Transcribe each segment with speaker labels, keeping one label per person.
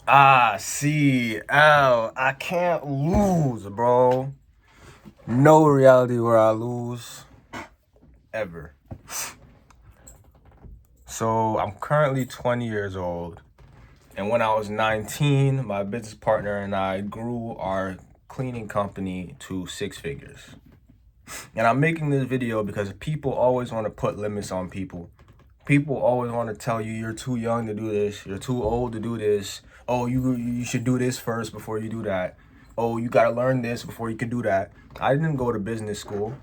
Speaker 1: icLAAo. I can't lose, bro. No reality where I lose ever. So I'm currently 20 years old. And when I was 19, my business partner and I grew our cleaning company to 6 figures. And I'm making this video because people always want to put limits on people. People always want to tell you you're too young to do this, you're too old to do this. Oh, you should do this first before you do that. Oh, you gotta learn this before you can do that. I didn't go to business school.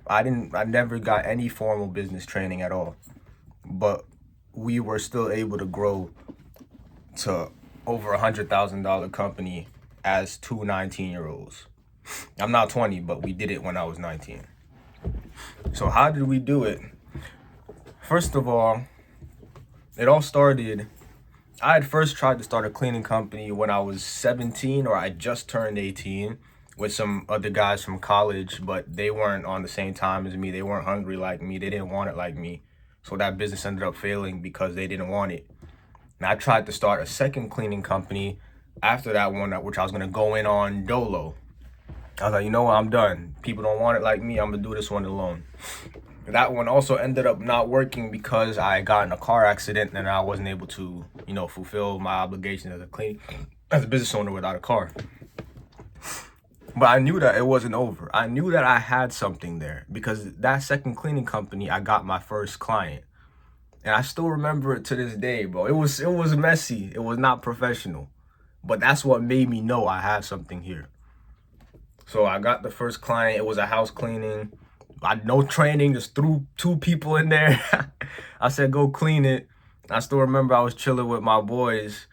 Speaker 1: I never got any formal business training at all. But we were still able to grow to over $100,000 company as two 19-year-olds. I'm not 20, but we did it when I was 19. So how did we do it? First of all, it all started, I had first tried to start a cleaning company when I was 17, or I just turned 18, with some other guys from college, but they weren't on the same time as me. They weren't hungry like me. They didn't want it like me. So that business ended up failing because they didn't want it. And I tried to start a second cleaning company after that one, which I was gonna go in on dolo. I was like, you know what, I'm done. People don't want it like me. I'm gonna do this one alone. That one also ended up not working because I got in a car accident and I wasn't able to, fulfill my obligation as a business owner without a car. But I knew that it wasn't over. I knew that I had something there because that second cleaning company, I got my first client. And I still remember it to this day, bro. It was messy. It was not professional. But that's what made me know I had something here. So I got the first client. It was a house cleaning. I no training, just threw 2 people in there. I said, go clean it. I still remember I was chilling with my boys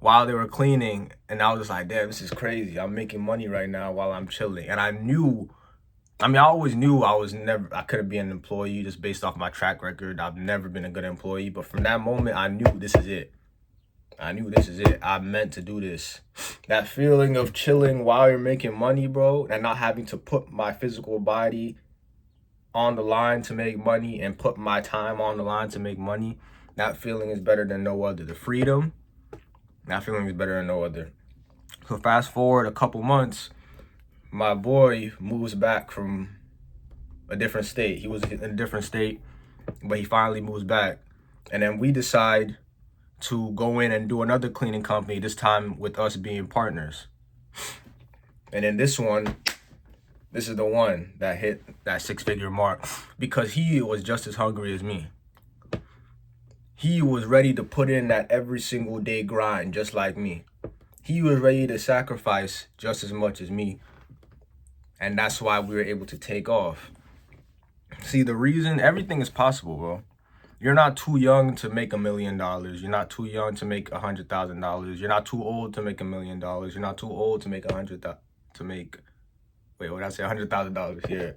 Speaker 1: while they were cleaning. And I was just like, damn, this is crazy. I'm making money right now while I'm chilling. And I always knew I couldn't be an employee just based off my track record. I've never been a good employee. But from that moment, I knew this is it. I meant to do this. That feeling of chilling while you're making money, bro, and not having to put my physical body on the line to make money and put my time on the line to make money, that feeling is better than no other. The freedom, that feeling is better than no other. So fast forward a couple months, my boy moves back from a different state. He was in a different state, but he finally moves back. And then we decide to go in and do another cleaning company, this time with us being partners. And then this is the one that hit that 6-figure mark because he was just as hungry as me. He was ready to put in that every single day grind just like me. He was ready to sacrifice just as much as me. And that's why we were able to take off. See, the reason, everything is possible, bro. You're not too young to make $1 million. You're not too young to make $100,000. You're not too old to make $1 million. You're not too old to make $100,000. Yeah.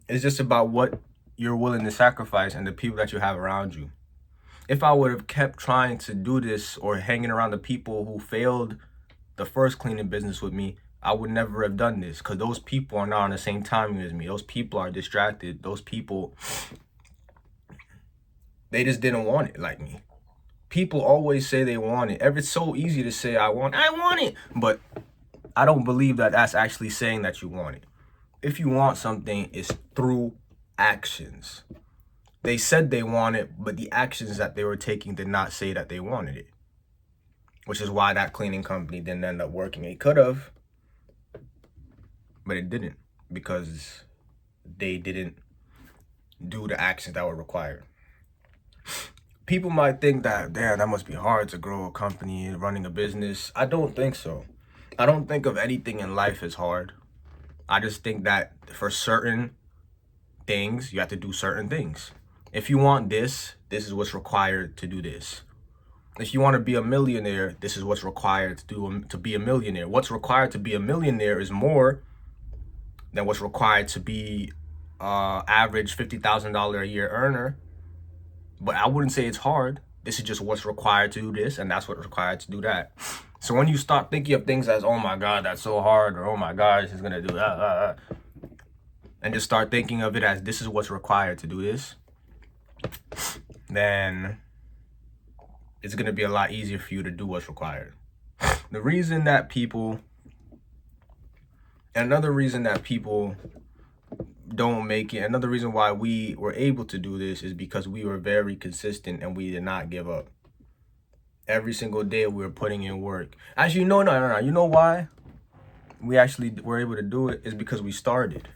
Speaker 1: It's just about what you're willing to sacrifice and the people that you have around you. If I would have kept trying to do this or hanging around the people who failed the first cleaning business with me, I would never have done this because those people are not on the same timing as me. Those people are distracted. Those people, they just didn't want it like me. People always say they want it. It's so easy to say I want it, but I don't believe that that's actually saying that you want it. If you want something, it's through actions. They said they want it, but the actions that they were taking did not say that they wanted it, which is why that cleaning company didn't end up working. It could have, but it didn't because they didn't do the actions that were required. People might think that, damn, that must be hard to grow a company and running a business. I don't think so. I don't think of anything in life as hard. I just think that for certain things, you have to do certain things. If you want this is what's required to do this. If you want to be a millionaire, this is what's required to be a millionaire. What's required to be a millionaire is more than what's required to be average $50,000 a year earner. But I wouldn't say it's hard. This is just what's required to do this, and that's what's required to do that. So when you start thinking of things as, oh my God, that's so hard, or oh my gosh, he's gonna do that, and just start thinking of it as this is what's required to do this, then it's going to be a lot easier for you to do what's required. The reason that people, another reason that people don't make it, another reason why we were able to do this is because we were very consistent and we did not give up. Every single day we were putting in work. Actually, no. You know why we actually were able to do it is because we started.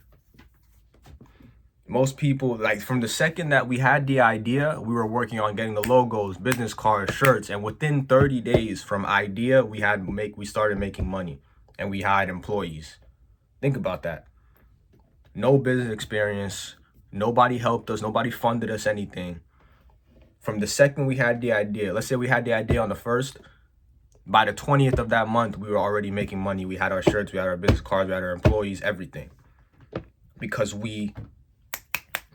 Speaker 1: Most people, like from the second that we had the idea, we were working on getting the logos, business cards, shirts, and within 30 days from idea, we started making money and we hired employees. Think about that. No business experience, nobody helped us, nobody funded us anything. From the second we had the idea, let's say we had the idea on the 1st, by the 20th of that month, we were already making money. We had our shirts, we had our business cards, we had our employees, everything. Because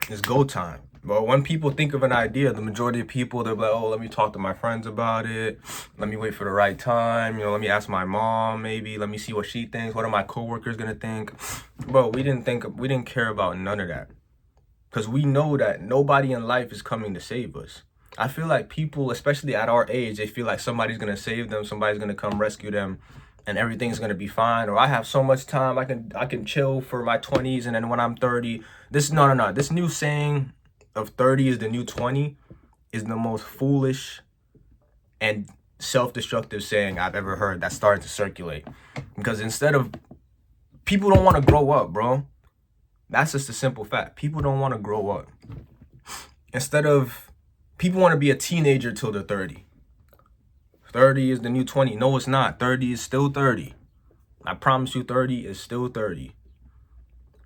Speaker 1: it's go time. But when people think of an idea, the majority of people, they're like, oh, let me talk to my friends about it. Let me wait for the right time. Let me ask my mom, maybe. Let me see what she thinks. What are my coworkers going to think? Bro, we didn't care about none of that. Because we know that nobody in life is coming to save us. I feel like people, especially at our age, they feel like somebody's going to save them. Somebody's going to come rescue them. And everything's going to be fine. Or I have so much time. I can chill for my 20s. And then when I'm 30, this new saying of 30 is the new 20 is the most foolish and self-destructive saying I've ever heard that's starting to circulate. Because instead of, people don't want to grow up, bro. That's just a simple fact. People don't want to grow up. Instead of, people want to be a teenager till they're 30. 30 is the new 20. No, it's not. 30 is still 30. I promise you 30 is still 30.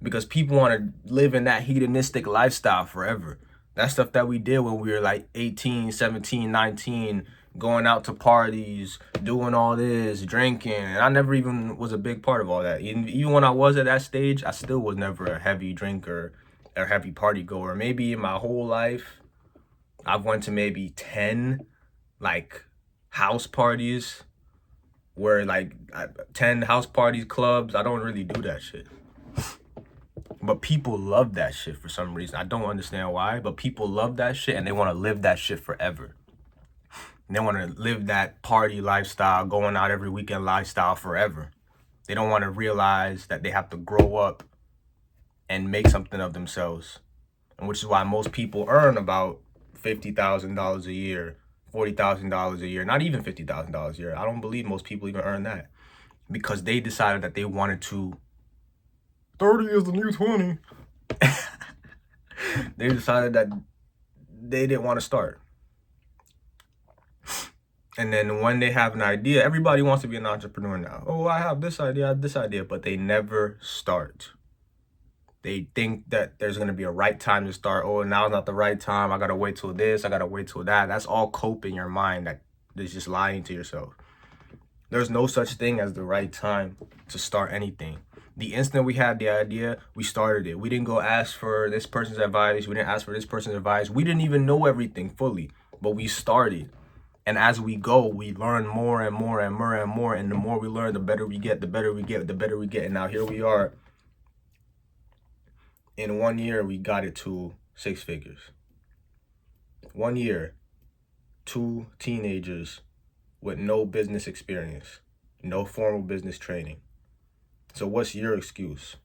Speaker 1: Because people want to live in that hedonistic lifestyle forever. That stuff that we did when we were like 18, 17, 19, going out to parties, doing all this, drinking. And I never even was a big part of all that. Even when I was at that stage, I still was never a heavy drinker or heavy party goer. Maybe in my whole life, I've went to maybe 10, like, house parties where like 10 house parties, clubs. I don't really do that shit. But people love that shit for some reason. I don't understand why, but people love that shit and they want to live that shit forever. They want to live that party lifestyle, going out every weekend lifestyle forever. They don't want to realize that they have to grow up and make something of themselves. And which is why most people earn about $50,000 a year, $40,000 a year, not even $50,000 a year. I don't believe most people even earn that because they decided that they wanted to. 30 is the new 20. They decided that they didn't want to start. And then when they have an idea, everybody wants to be an entrepreneur now. Oh, I have this idea, but they never start. They think that there's going to be a right time to start. Oh, now's not the right time. I got to wait till this. I got to wait till that. That's all cope in your mind that is just lying to yourself. There's no such thing as the right time to start anything. The instant we had the idea, we started it. We didn't go ask for this person's advice. We didn't ask for this person's advice. We didn't even know everything fully, but we started. And as we go, we learn more and more and more and more. And the more we learn, the better we get, the better we get, the better we get. And now here we are. In 1 year, we got it to 6 figures. 1 year, 2 teenagers with no business experience, no formal business training. So what's your excuse?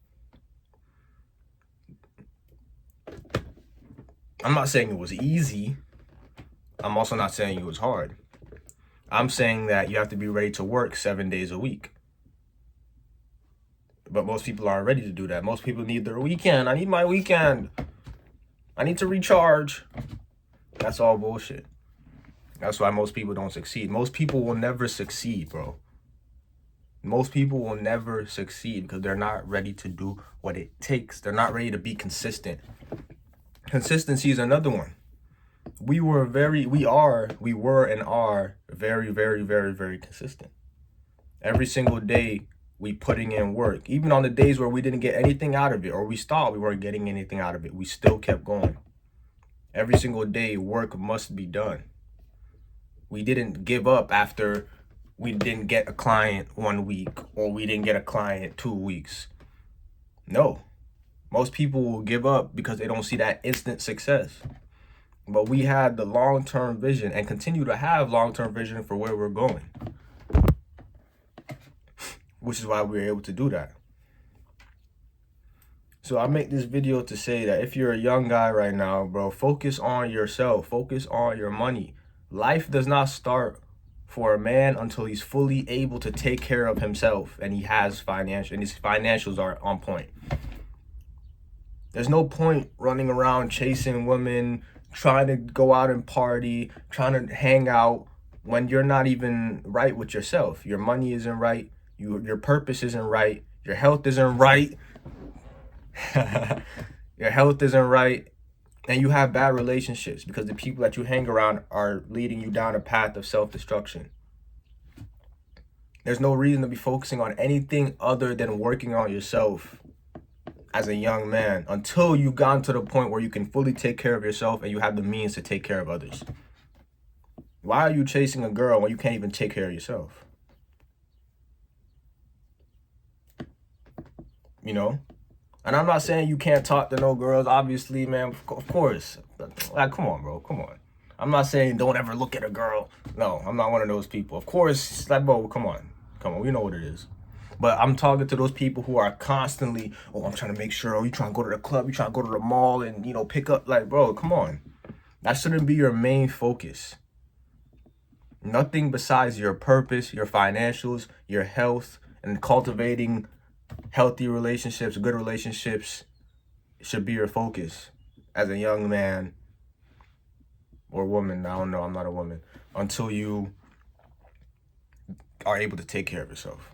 Speaker 1: I'm not saying it was easy. I'm also not saying it was hard. I'm saying that you have to be ready to work 7 days a week. But most people aren't ready to do that. Most people need their weekend. I need my weekend. I need to recharge. That's all bullshit. That's why most people don't succeed. Most people will never succeed, bro. Most people will never succeed because they're not ready to do what it takes. They're not ready to be consistent. Consistency is another one. We were and are very, very, very, very consistent. Every single day we putting in work. Even on the days where we didn't get anything out of it or we thought we weren't getting anything out of it, we still kept going. Every single day work must be done. We didn't give up after we didn't get a client 1 week or we didn't get a client 2 weeks. No. Most people will give up because they don't see that instant success. But we had the long-term vision and continue to have long-term vision for where we're going, which is why we were able to do that. So I make this video to say that if you're a young guy right now, bro, focus on yourself. Focus on your money. Life does not start for a man until he's fully able to take care of himself and he has financial, and his financials are on point. There's no point running around chasing women, trying to go out and party, trying to hang out when you're not even right with yourself. Your money isn't right. Your purpose isn't right. Your health isn't right. Your health isn't right. And you have bad relationships because the people that you hang around are leading you down a path of self-destruction. There's no reason to be focusing on anything other than working on yourself as a young man until you've gotten to the point where you can fully take care of yourself and you have the means to take care of others. Why are you chasing a girl when you can't even take care of yourself? You know? And I'm not saying you can't talk to no girls, obviously, man, of course. Like, come on, bro, come on. I'm not saying don't ever look at a girl. No, I'm not one of those people. Of course, like, bro, come on, we know what it is. But I'm talking to those people who are constantly, oh, I'm trying to make sure, oh, you trying to go to the club, you trying to go to the mall and, you know, pick up, like, bro, come on. That shouldn't be your main focus. Nothing besides your purpose, your financials, your health, and cultivating healthy relationships, good relationships should be your focus as a young man or woman. I don't know, I'm not a woman. Until you are able to take care of yourself.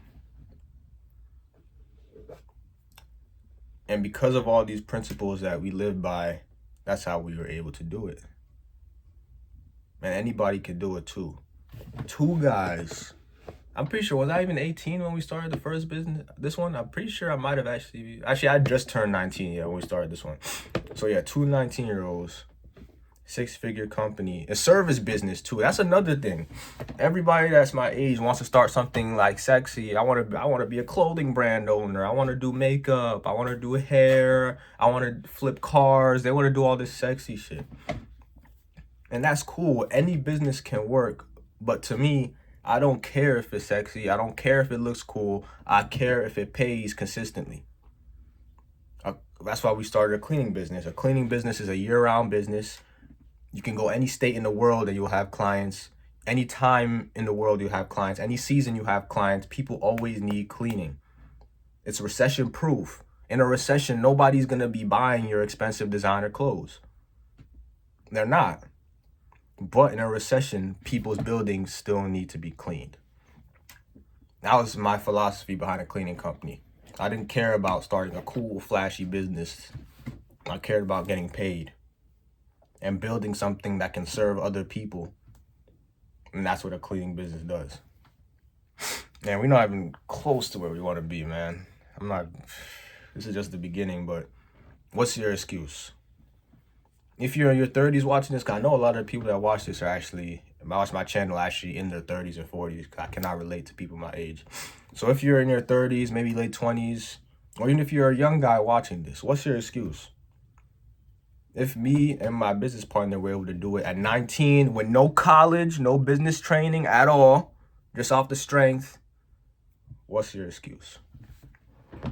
Speaker 1: And because of all these principles that we live by, that's how we were able to do it. And anybody can do it too. Two guys. I'm pretty sure, was I even 18 when we started the first business? This one, I'm pretty sure I might have actually, I just turned 19, yeah, when we started this one. So yeah, two 19-year-olds, six-figure company, a service business too. That's another thing. Everybody that's my age wants to start something like sexy. I want to be a clothing brand owner. I want to do makeup. I want to do hair. I want to flip cars. They want to do all this sexy shit. And that's cool. Any business can work. But to me, I don't care if it's sexy. I don't care if it looks cool. I care if it pays consistently. That's why we started a cleaning business. A cleaning business is a year-round business. You can go any state in the world and you'll have clients. Any time in the world you have clients. Any season you have clients. People always need cleaning. It's recession-proof. In a recession, nobody's going to be buying your expensive designer clothes. They're not. But in a recession, people's buildings still need to be cleaned. That was my philosophy behind a cleaning company. I didn't care about starting a cool, flashy business. I cared about getting paid and building something that can serve other people. And that's what a cleaning business does. Man, we're not even close to where we want to be, man. This is just the beginning, but what's your excuse? If you're in your 30s watching this, because I know a lot of people that watch this watch my channel actually in their 30s and 40s. I cannot relate to people my age. So if you're in your 30s, maybe late 20s, or even if you're a young guy watching this, what's your excuse? If me and my business partner were able to do it at 19 with no college, no business training at all, just off the strength, what's your excuse?